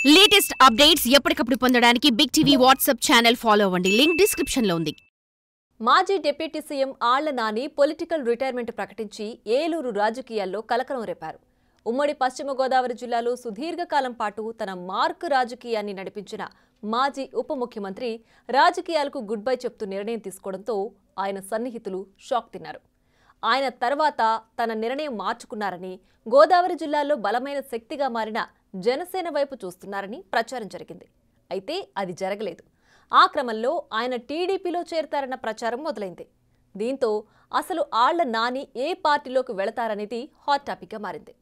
Latest updates ఎప్పటికప్పుడు పొందడానికి Big TV WhatsApp channel follow అవ్వండి. లింక్ డిస్క్రిప్షన్ లో ఉంది. మాజీ deputy CM Alla Nani political retirement ప్రకటించి ఏలూరు రాజకీయాల్లో కలకలం రేపారు. ఉమ్మడి పశ్చిమ గోదావరి జిల్లాలో సుదీర్ఘకాలం పాటు తన మార్క్ రాజకీయాన్ని నడిపించిన మాజీ ఉప ముఖ్యమంత్రి రాజకీయాలకు గుడ్ బై చెప్తూ నిర్ణయం తీసుకోవడంతో ఆయన సన్నిహితులు షాక్ తిన్నారు. ఆయన తర్వాత తన నిర్ణయం మార్చుకున్నారని, గోదావరి జిల్లాలో బలమైన శక్తిగా మారిన జనసేన వైపు చూస్తున్నారని ప్రచారం జరిగింది. అయితే అది జరగలేదు. ఆ క్రమంలో ఆయన టీడీపీలో చేరతారన్న ప్రచారం మొదలైంది. దీంతో అసలు ఆళ్ల నాని ఏ పార్టీలోకి వెళతారనేది హాట్ టాపిక్గా మారింది.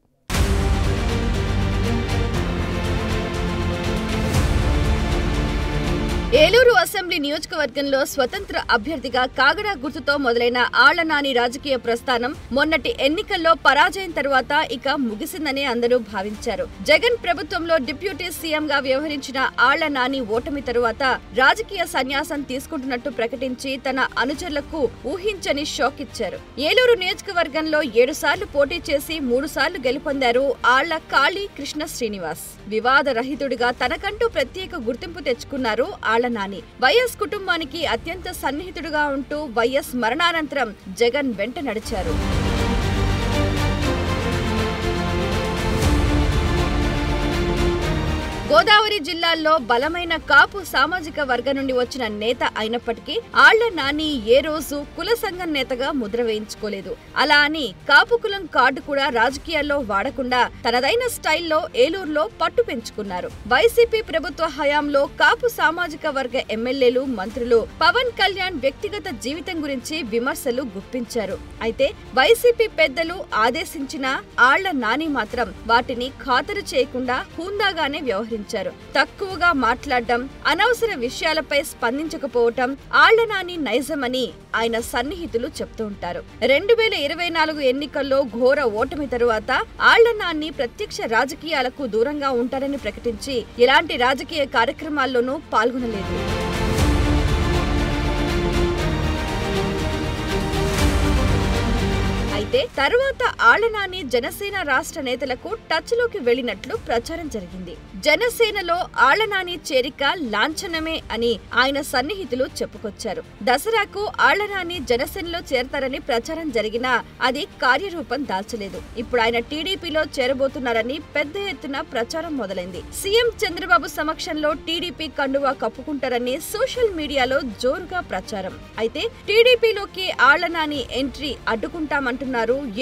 ఏలూరు అసెంబ్లీ నియోజకవర్గంలో స్వతంత్ర అభ్యర్థిగా కాగడా గుర్తుతో మొదలైన ఆళ్ల నాని రాజకీయ ప్రస్థానం మొన్నటి ఎన్నికల్లో పరాజయం తరువాత ఇక ముగిసిందని అందరూ భావించారు. జగన్ ప్రభుత్వంలో డిప్యూటీ సీఎంగా వ్యవహరించిన ఆళ్ల నాని ఓటమి తరువాత రాజకీయ సన్యాసం తీసుకుంటున్నట్టు ప్రకటించి తన అనుచరులకు ఊహించని షాక్ ఇచ్చారు. ఏలూరు నియోజకవర్గంలో 7 సార్లు పోటీ చేసి 3 సార్లు గెలుపొందారు ఆళ్ల కాళీ కృష్ణ శ్రీనివాస్. వివాద రహితుడిగా తనకంటూ ప్రత్యేక గుర్తింపు తెచ్చుకున్నారు ఆళ్ల నాని. వైఎస్ కుటుంబానికి అత్యంత సన్నిహితుడుగా ఉంటూ వైఎస్ మరణానంతరం జగన్ వెంట నడిచారు. గోదావరి జిల్లాల్లో బలమైన కాపు సామాజిక వర్గం నుండి వచ్చిన నేత అయినప్పటికీ ఆళ్ల నాని ఏ రోజు కుల సంఘం నేతగా ముద్ర వేయించుకోలేదు. అలా అని కాపు కులం కార్డు కూడా రాజకీయాల్లో వాడకుండా తనదైన స్టైల్లో ఏలూరులో పట్టు పెంచుకున్నారు. వైసీపీ ప్రభుత్వ హయాంలో కాపు సామాజిక వర్గ ఎమ్మెల్యేలు, మంత్రులు పవన్ కళ్యాణ్ వ్యక్తిగత జీవితం గురించి విమర్శలు గుప్పించారు. అయితే వైసీపీ పెద్దలు ఆదేశించిన ఆళ్ల నాని మాత్రం వాటిని ఖాతరు చేయకుండా హుందాగానే వ్యవహరించారు. తక్కువగా మాట్లాడడం, అనవసర విషయాలపై స్పందించకపోవటం ఆళ్ల నాని నైజమని ఆయన సన్నిహితులు చెప్తూ ఉంటారు. 2024 ఎన్నికల్లో ఘోర ఓటమి తరువాత ఆళ్ల నాని ప్రత్యక్ష రాజకీయాలకు దూరంగా ఉంటారని ప్రకటించి ఎలాంటి రాజకీయ కార్యక్రమాల్లోనూ పాల్గొనలేదు. అయితే తర్వాత ఆళ్ల నాని జనసేన రాష్ట్ర నేతలకు టచ్ లోకి వెళ్లినట్లు ప్రచారం జరిగింది. జనసేనలో ఆళ్ల నాని చేరిక లాంఛనమే అని ఆయన సన్నిహితులు చెప్పుకొచ్చారు. దసరాకు ఆళ్ల నాని జనసేనలో చేరతారని ప్రచారం జరిగినా అది కార్యరూపం దాల్చలేదు. ఇప్పుడు ఆయన టీడీపీలో చేరబోతున్నారని పెద్ద ఎత్తున ప్రచారం మొదలైంది. సీఎం చంద్రబాబు సమక్షంలో టీడీపీ కండువా కప్పుకుంటారని సోషల్ మీడియాలో జోరుగా ప్రచారం. అయితే టీడీపీలోకి ఆళ్ల నాని ఎంట్రీ అడ్డుకుంటామంటున్నారు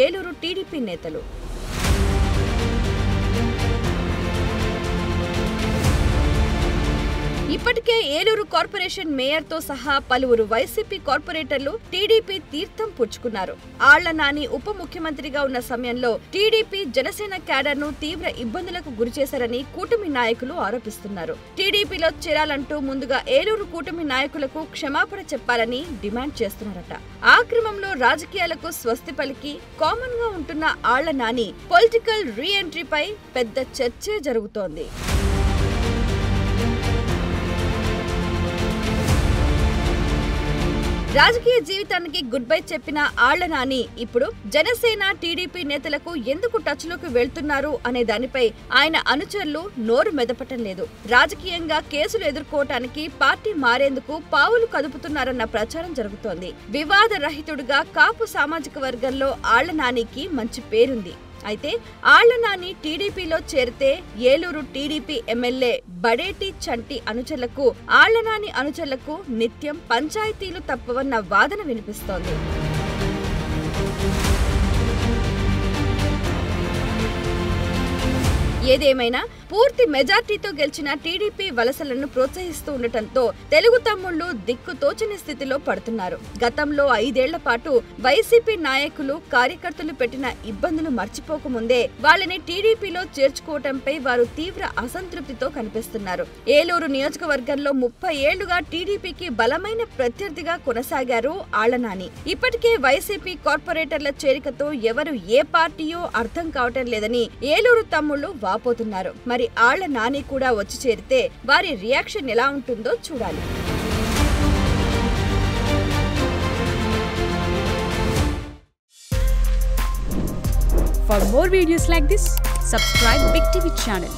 ఏలూరు టీడీపీ నేతలు. ఇప్పటికే ఏలూరు కార్పొరేషన్ మేయర్ తో సహా పలువురు వైసీపీ కార్పొరేటర్లు టీడీపీ తీర్థం పుచ్చుకున్నారు. ఆళ్ల నాని ఉప ముఖ్యమంత్రిగా ఉన్న సమయంలో టీడీపీ జనసేన క్యాడర్ ను తీవ్ర ఇబ్బందులకు గురిచేశారని కూటమి నాయకులు ఆరోపిస్తున్నారు. టీడీపీలో చేరాలంటూ ముందుగా ఏలూరు కూటమి నాయకులకు క్షమాపణ చెప్పాలని డిమాండ్ చేస్తున్నారట. ఆ క్రమంలో రాజకీయాలకు స్వస్తి పలికి కామన్ గా ఉంటున్న ఆళ్ల నాని పొలిటికల్ రీ ఎంట్రీపై పెద్ద చర్చే జరుగుతోంది. రాజకీయ జీవితానికి గుడ్ బై చెప్పిన ఆళ్ల నాని ఇప్పుడు జనసేన, టీడీపీ నేతలకు ఎందుకు టచ్ లోకి వెళ్తున్నారు అనే దానిపై ఆయన అనుచరులు నోరు మెదపటం లేదు. రాజకీయంగా కేసులు ఎదుర్కోవటానికి పార్టీ మారేందుకు పావులు కదుపుతున్నారన్న ప్రచారం జరుగుతోంది. వివాద రహితుడుగా కాపు సామాజిక వర్గంలో ఆళ్ల నానికి మంచి పేరుంది. అయితే ఆళ్ల నాని టీడీపీలో చేరితే ఏలూరు టీడీపీ ఎమ్మెల్యే బడేటి చంటి అనుచరులకు, ఆళ్ల నాని అనుచరులకు నిత్యం పంచాయతీలు తప్పవన్న వాదన వినిపిస్తోంది. ఏదేమైనా పూర్తి మెజార్టీతో గెలిచిన టీడీపీ వలసలను ప్రోత్సహిస్తూ ఉండటంతో తెలుగు తమ్ముళ్లు దిక్కుతోచని స్థితిలో పడుతున్నారు. గతంలో 5 ఏళ్ల పాటు వైసీపీ నాయకులు, కార్యకర్తలు పెట్టిన ఇబ్బందులు మర్చిపోకముందే వాళ్ళని టీడీపీలో చేర్చుకోవటంపై వారు తీవ్ర అసంతృప్తితో కనిపిస్తున్నారు. ఏలూరు నియోజకవర్గంలో 30 ఏళ్లుగా టీడీపీకి బలమైన ప్రత్యర్థిగా కొనసాగారు ఆళ్ల నాని. ఇప్పటికే వైసీపీ కార్పొరేటర్ల చేరికతో ఎవరు ఏ పార్టీయో అర్థం కావటం లేదని ఏలూరు తమ్ముళ్లు వాపోతున్నారు. మరి ఆళ్ల నాని కూడా వచ్చి చేరితే వారి రియాక్షన్ ఎలా ఉంటుందో చూడాలి. For more videos like this, subscribe Big TV channel.